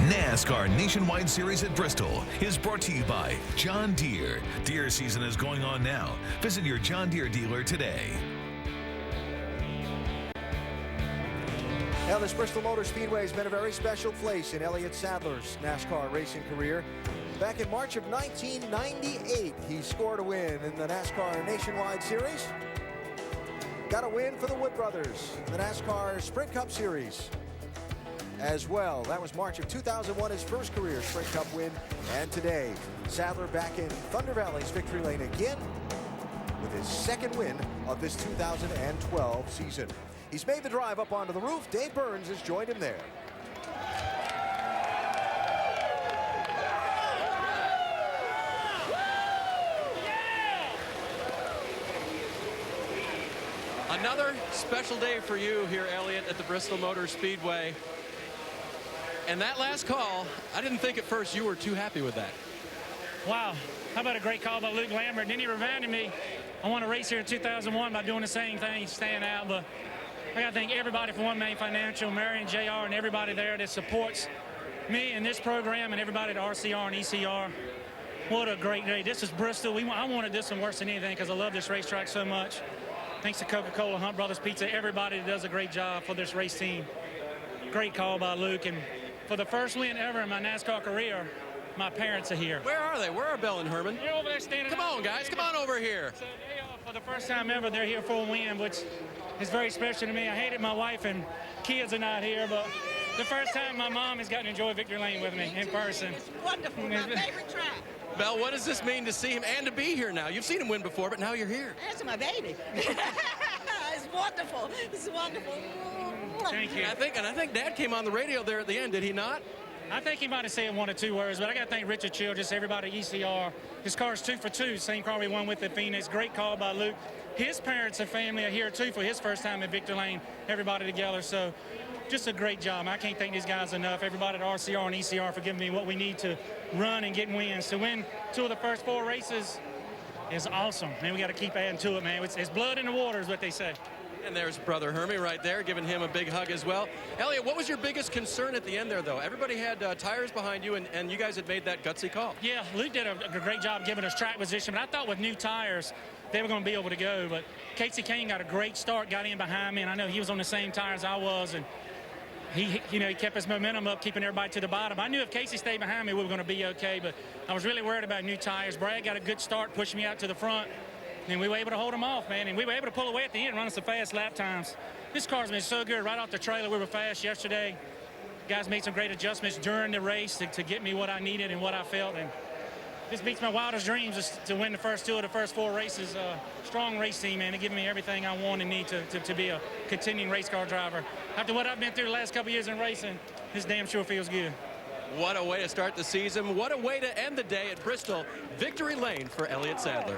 NASCAR Nationwide Series at Bristol is brought to you by John Deere. Deer season is going on now. Visit your John Deere dealer today. Now, this Bristol Motor Speedway has been a very special place in Elliott Sadler's NASCAR racing career. Back in March of 1998, he scored a win in the NASCAR Nationwide Series. Got a win for the Wood Brothers in the NASCAR Sprint Cup Series as well. That was March of 2001, his first career Sprint Cup win. And today, Sadler back in Thunder Valley's victory lane again with his second win of this 2012 season. He's made the drive up onto the roof. Dave Burns has joined him there. Another special day for you here, Elliott, at the Bristol Motor Speedway. And that last call, I didn't think at first you were too happy with that. Wow, how about a great call by Luke Lambert? And then he reminded me I won a race here in 2001 by doing the same thing, staying out. But I got to thank everybody from One Main Financial, Marion, JR, and everybody there that supports me and this program, and everybody at RCR and ECR. What a great day. This is Bristol. I wanted this one worse than anything because I love this racetrack so much. Thanks to Coca-Cola, Hunt Brothers Pizza, everybody that does a great job for this race team. Great call by Luke. And for the first win ever in my NASCAR career, my parents are here. Where are they? Where are Belle and Herman? They're over there standing. Come on, guys. Come on over here. So they for the first time ever, they're here for a win, which is very special to me. I hated my wife and kids are not here, but the first time my mom has gotten to enjoy Victory Lane with me in person. It's wonderful. My favorite track. Belle, what does this mean to see him and to be here now? You've seen him win before, but now you're here. That's my baby. It's wonderful. It's wonderful. Thank you. I think Dad came on the radio there at the end, did he not? I think he might have said one or two words, but I got to thank Richard Childress, everybody at ECR. His car's 2 for 2, same car we won with at Phoenix. Great call by Luke. His parents and family are here, too, for his first time at Victory Lane, everybody together. So just a great job. I can't thank these guys enough. Everybody at RCR and ECR for giving me what we need to run and get wins. To win 2 of the first 4 races is awesome. Man, we got to keep adding to it, man. It's blood in the water is what they say. And there's brother Hermie right there, giving him a big hug as well. Elliott, what was your biggest concern at the end there, though? Everybody had tires behind you, and you guys had made that gutsy call. Yeah, Luke did a great job giving us track position, but I thought with new tires, they were going to be able to go. But Casey Kane got a great start, got in behind me, and I know he was on the same tires I was, and he kept his momentum up, keeping everybody to the bottom. I knew if Casey stayed behind me, we were going to be okay, but I was really worried about new tires. Brad got a good start, pushed me out to the front, and we were able to hold him off, man. And we were able to pull away at the end, running some fast lap times. This car's been so good right off the trailer. We were fast yesterday. Guys made some great adjustments during the race to get me what I needed and what I felt. And this beats my wildest dreams just to win the first 2 of the first 4 races. Strong race team, man. They're giving me everything I want and need to be a continuing race car driver. After what I've been through the last couple years in racing, this damn sure feels good. What a way to start the season. What a way to end the day at Bristol. Victory Lane for Elliott Sadler.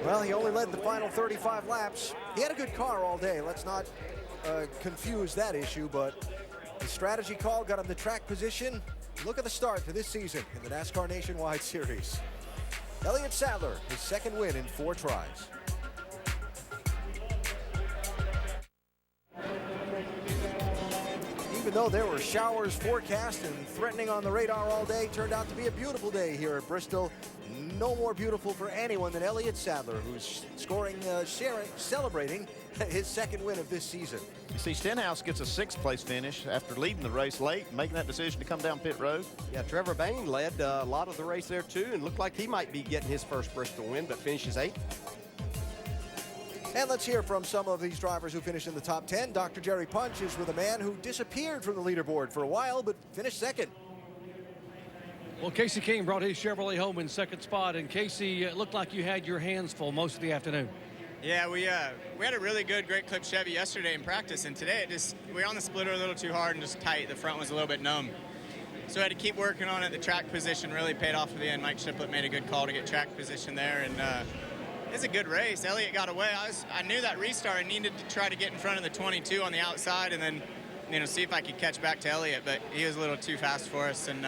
Well, he only led the final 35 laps. He had a good car all day. Let's not confuse that issue, but the strategy call got him the track position. Look at the start to this season in the NASCAR Nationwide Series. Elliott Sadler, his second win in 4 tries. Even though there were showers forecast and threatening on the radar all day, turned out to be a beautiful day here at Bristol. No more beautiful for anyone than Elliott Sadler, who's celebrating his second win of this season. You see, Stenhouse gets a 6th place finish after leading the race late, making that decision to come down pit road. Yeah, Trevor Bain led a lot of the race there too, and looked like he might be getting his first Bristol win, but finishes 8th. And let's hear from some of these drivers who finished in the top 10. Dr. Jerry Punch is with a man who disappeared from the leaderboard for a while, but finished second. Well, Casey King brought his Chevrolet home in 2nd spot, and Casey, it looked like you had your hands full most of the afternoon. Yeah, we had a really good Great Clip Chevy yesterday in practice, and today we were on the splitter a little too hard and just tight. The front was a little bit numb. So I had to keep working on it. The track position really paid off at the end. Mike Shiplett made a good call to get track position there, and it's a good race. Elliott got away. I knew that restart. I needed to try to get in front of the 22 on the outside and then, see if I could catch back to Elliott, but he was a little too fast for us. And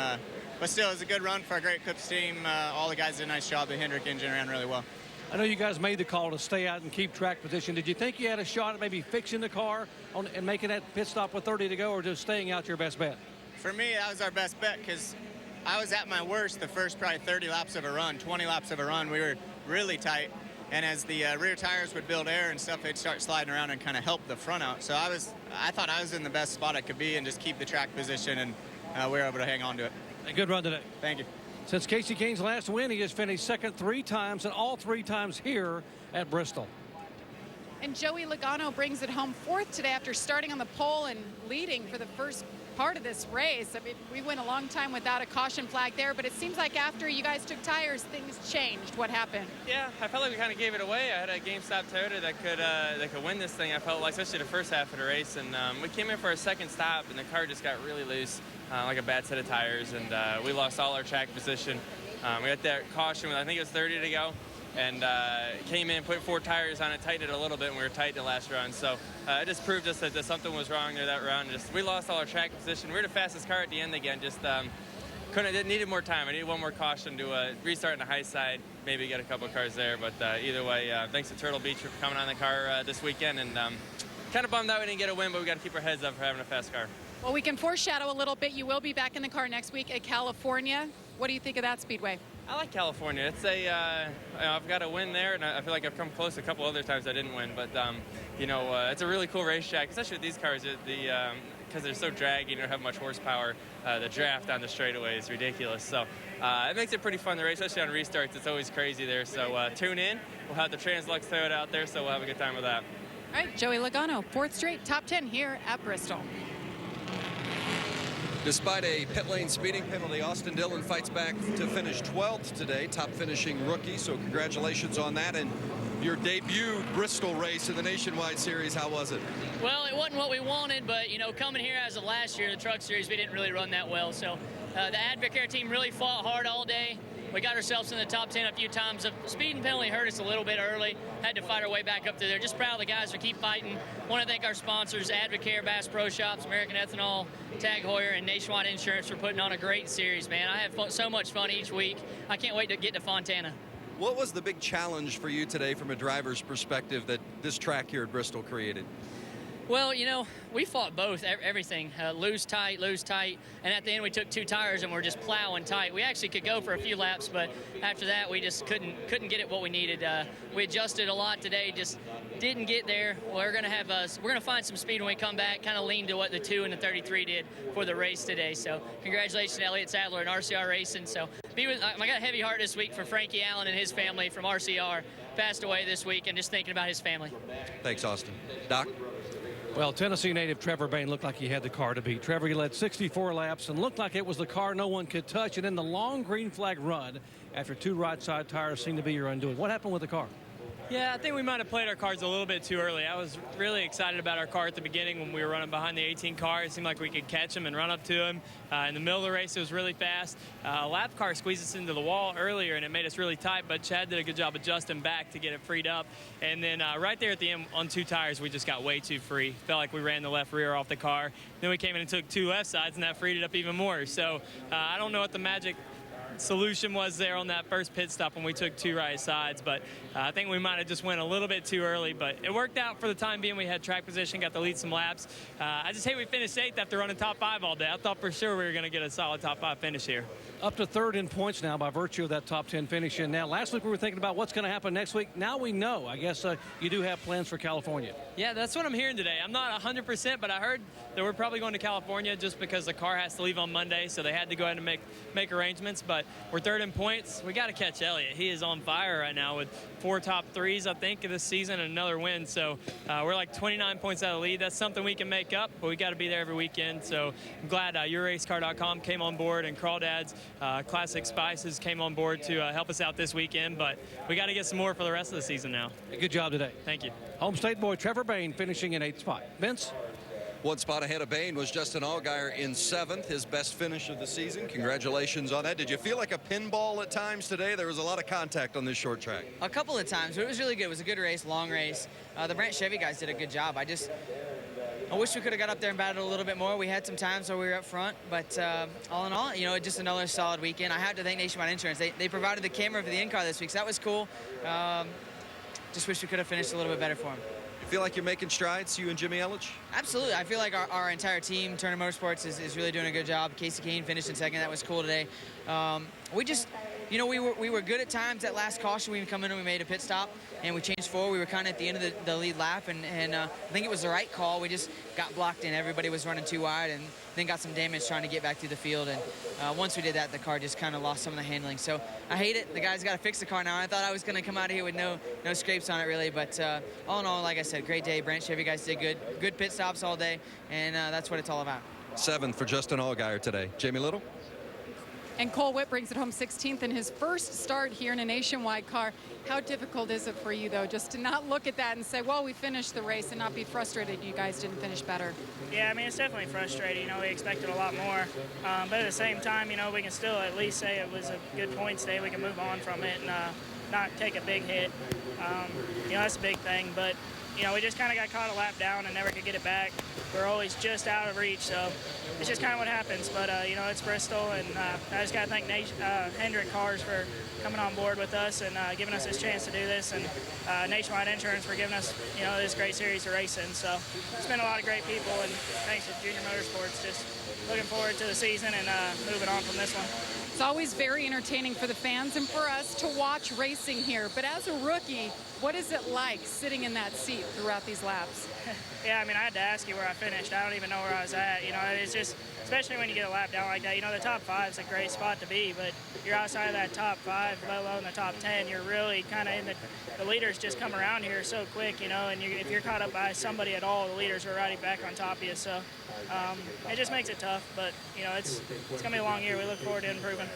but still, it was a good run for our Great Clips team. All the guys did a nice job. The Hendrick engine ran really well. I know you guys made the call to stay out and keep track position. Did you think you had a shot at maybe fixing the car and making that pit stop with 30 to go, or just staying out your best bet? For me, that was our best bet because I was at my worst the first probably 30 laps of a run, 20 laps of a run. We were really tight. And as the rear tires would build air and stuff, they'd start sliding around and kind of help the front out. So I thought I was in the best spot I could be and just keep the track position, and we were able to hang on to it. A good run today. Thank you. Since Kasey Kahne's last win, he has finished second 3 times, and all 3 times here at Bristol. And Joey Logano brings it home 4th today after starting on the pole and leading for the first part of this race. I mean, we went a long time without a caution flag there, but it seems like after you guys took tires, things changed. What happened? Yeah, I felt like we kind of gave it away. I had a GameStop Toyota that could win this thing. I felt like, especially the first half of the race, and we came in for a second stop, and the car just got really loose, like a bad set of tires, and we lost all our track position. We got that caution with, I think it was 30 to go, and came in, put 4 tires on it, tightened it a little bit, and we were tight the last run. So it just proved us that something was wrong there that run. We lost all our track position. We were the fastest car at the end again. Just needed more time. I needed one more caution to restart on the high side, maybe get a couple of cars there. But either way, thanks to Turtle Beach for coming on the car this weekend. And kind of bummed out we didn't get a win, but we got to keep our heads up for having a fast car. Well, we can foreshadow a little bit. You will be back in the car next week at California. What do you think of that Speedway? I like California. It's I've got a win there, and I feel like I've come close a couple other times I didn't win. But it's a really cool racetrack, especially with these cars. Because they're so draggy, you don't have much horsepower. The draft on the straightaway is ridiculous. So it makes it pretty fun to race, especially on restarts. It's always crazy there. So tune in. We'll have the Translux Toyota out there, so we'll have a good time with that. All right, Joey Logano, 4th straight top 10 here at Bristol. Despite a pit lane speeding penalty, Austin Dillon fights back to finish 12th today, top finishing rookie, so congratulations on that. And your debut Bristol race in the Nationwide Series, how was it? Well, it wasn't what we wanted, but, coming here as of last year, the Truck Series, we didn't really run that well. So the Advocare team really fought hard all day. We got ourselves in the top 10 a few times. The speeding penalty hurt us a little bit early. Had to fight our way back up to there. Just proud of the guys for keep fighting. Want to thank our sponsors, Advocare, Bass Pro Shops, American Ethanol, Tag Heuer, and Nationwide Insurance for putting on a great series, man. I have so much fun each week. I can't wait to get to Fontana. What was the big challenge for you today from a driver's perspective that this track here at Bristol created? Well, we fought both, everything, loose, tight, and at the end we took 2 tires and we're just plowing tight. We actually could go for a few laps, but after that we just couldn't get it what we needed. We adjusted a lot today, just didn't get there. We're gonna find some speed when we come back, kind of lean to what the 2 and the 33 did for the race today. So congratulations to Elliott Sadler and RCR Racing. So I got a heavy heart this week for Frankie Allen and his family from RCR. Passed away this week, and just thinking about his family. Thanks, Austin. Doc? Well, Tennessee native Trevor Bayne looked like he had the car to beat. Trevor, he led 64 laps and looked like it was the car no one could touch. And then the long green flag run after 2 right side tires seemed to be your undoing. What happened with the car? Yeah, I think we might have played our cards a little bit too early. I was really excited about our car at the beginning when we were running behind the 18 car. It seemed like we could catch him and run up to him. In the middle of the race, it was really fast. A lap car squeezed us into the wall earlier, and it made us really tight, but Chad did a good job adjusting back to get it freed up. And then right there at the end, on 2 tires, we just got way too free. Felt like we ran the left rear off the car. Then we came in and took 2 left sides, and that freed it up even more. So I don't know what the magic solution was there on that first pit stop when we took 2 right sides, but I think we might have just went a little bit too early, but it worked out for the time being. We had track position, got to lead some laps. I just hate we finished 8th after running top 5 all day. I thought for sure we were going to get a solid top 5 finish here. Up to 3rd in points now by virtue of that top 10 finish. And now last week we were thinking about what's going to happen next week. Now we know. I guess you do have plans for California. Yeah, that's what I'm hearing today. I'm not 100%, but I heard that we're probably going to California just because the car has to leave on Monday, so they had to go ahead and make arrangements. But we're 3rd in points. We got to catch Elliott. He is on fire right now with 4 top 3s, I think, this season and another win. So we're like 29 points out of the lead. That's something we can make up, but we got to be there every weekend. So I'm glad YourRaceCar.com came on board, and Crawdads, Classic Spices came on board to help us out this weekend. But we got to get some more for the rest of the season now. Good job today. Thank you. Home state boy Trevor Bayne finishing in 8th spot. Vince? 1 spot ahead of Bayne was Justin Allgaier in 7th, his best finish of the season. Congratulations on that. Did you feel like a pinball at times today? There was a lot of contact on this short track. A couple of times, but it was really good. It was a good race, long race. The Brandt Chevy guys did a good job. I wish we could have got up there and battled a little bit more. We had some times where we were up front, but all in all, just another solid weekend. I have to thank Nationwide Insurance. They provided the camera for the in-car this week, so that was cool. Just wish we could have finished a little bit better for him. You feel like you're making strides, you and Jimmy Ellich? Absolutely. I feel like our entire team, Turner Motorsports, is really doing a good job. Casey Kane finished in second. That was cool today. We just, we were good at times. That last caution, we come in and we made a pit stop, and we changed forward. We were kind of at the end of the lead lap, and I think it was the right call. We just got blocked in. Everybody was running too wide, and then got some damage trying to get back through the field. And once we did that, the car just kind of lost some of the handling. So I hate it. The guys got to fix the car now. I thought I was going to come out of here with no scrapes on it, really. But all in all, like I said, great day. Branch Chevy guys did good pit stops all day, and that's what it's all about. 7th for Justin Allgaier today. Jamie Little? And Cole Witt brings it home 16th in his first start here in a Nationwide car. How difficult is it for you, though, just to not look at that and say, well, we finished the race, and not be frustrated you guys didn't finish better? Yeah, I mean, it's definitely frustrating. We expected a lot more. But at the same time, we can still at least say it was a good points day. We can move on from it and not take a big hit. That's a big thing. But, we just kind of got caught a lap down and never could get it back. We're always just out of reach, so it's just kind of what happens. But, it's Bristol, and I just got to thank Hendrick Cars for coming on board with us and giving us this chance to do this, and Nationwide Insurance for giving us, this great series to race in. So it's been a lot of great people, and thanks to Junior Motorsports. Just looking forward to the season and moving on from this one. It's always very entertaining for the fans and for us to watch racing here. But as a rookie, what is it like sitting in that seat throughout these laps? Yeah, I mean, I had to ask you where I finished. I don't even know where I was at. It's just, especially when you get a lap down like that, the top 5 is a great spot to be, but you're outside of that top 5, let alone the top 10. You're really kind of in the leaders just come around here so quick, and if you're caught up by somebody at all, the leaders are right back on top of you. So it just makes it tough, but, it's going to be a long year. We look forward to improving.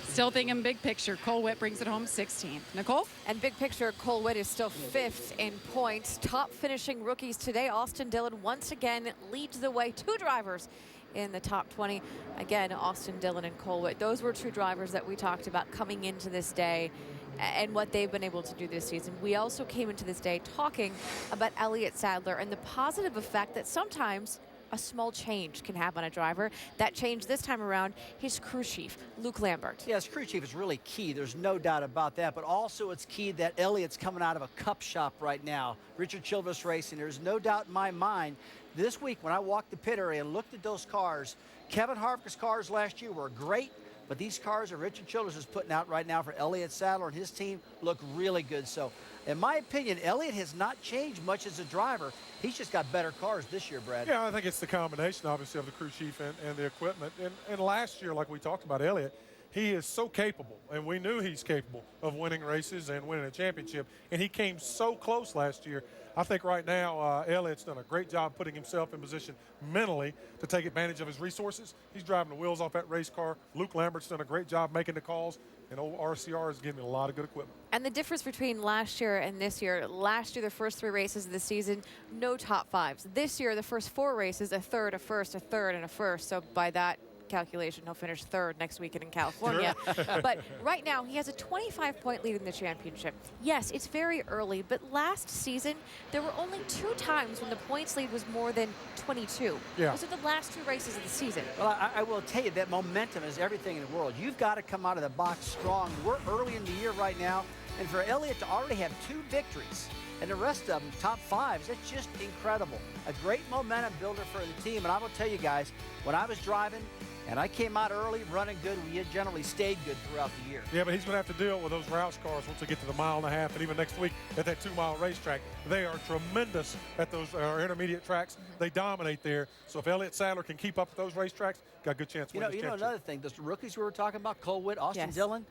Still thinking big picture. Cole Witt brings it home 16th. Nicole? And big picture, Cole Witt is still 5th in points. Top finishing rookies today. Austin Dillon once again leads the way. 2 drivers in the top 20. Again, Austin Dillon and Cole Witt. Those were 2 drivers that we talked about coming into this day and what they've been able to do this season. We also came into this day talking about Elliott Sadler and the positive effect that sometimes a small change can have on a driver. That change this time around, his crew chief, Luke Lambert. Yes, crew chief is really key. There's no doubt about that. But also it's key that Elliott's coming out of a cup shop right now. Richard Childress Racing. There's no doubt in my mind this week when I walked the pit area and looked at those cars, Kevin Harvick's cars last year were great, but these cars that Richard Childress is putting out right now for Elliott Sadler and his team look really good. So in my opinion, Elliott has not changed much as a driver. He's just got better cars this year, Brad. Yeah, I think it's the combination, obviously, of the crew chief and the equipment. And last year, like we talked about Elliott, he is so capable, and we knew he's capable of winning races and winning a championship. And he came so close last year. I think right now Elliott's done a great job putting himself in position mentally to take advantage of his resources. He's driving the wheels off that race car. Luke Lambert's done a great job making the calls, and old RCR is giving me a lot of good equipment. And the difference between last year and this year, last year the first 3 races of the season, no top 5s. This year the first 4 races, a third, a first, a third, and a first. So by that calculation, he'll finish 3rd next weekend in California. But right now, he has a 25-point lead in the championship. Yes, it's very early, but last season, there were only 2 times when the points lead was more than 22. Yeah. Those are the last 2 races of the season. Well, I will tell you that momentum is everything in the world. You've got to come out of the box strong. We're early in the year right now, and for Elliott to already have 2 victories and the rest of them top 5s, that's just incredible. A great momentum builder for the team, and I will tell you guys, when I was driving, and I came out early, running good. We generally stayed good throughout the year. Yeah, but he's going to have to deal with those Roush cars once they get to the 1.5 mile, and even next week at that 2-mile racetrack. They are tremendous at those intermediate tracks. They dominate there. So if Elliott Sadler can keep up with those racetracks, got a good chance to win this championship. Another thing, those rookies we were talking about, Cole Witt, Austin Dillon,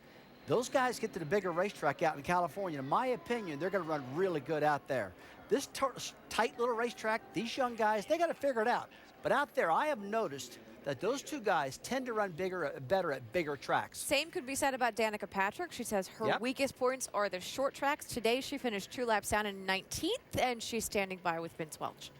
those guys get to the bigger racetrack out in California. In my opinion, they're going to run really good out there. This tight little racetrack, these young guys, they got to figure it out. But out there, I have noticed that those 2 guys tend to run better at bigger tracks. Same could be said about Danica Patrick. She says her weakest points are the short tracks. Today she finished 2 laps down in 19th, and she's standing by with Vince Welch.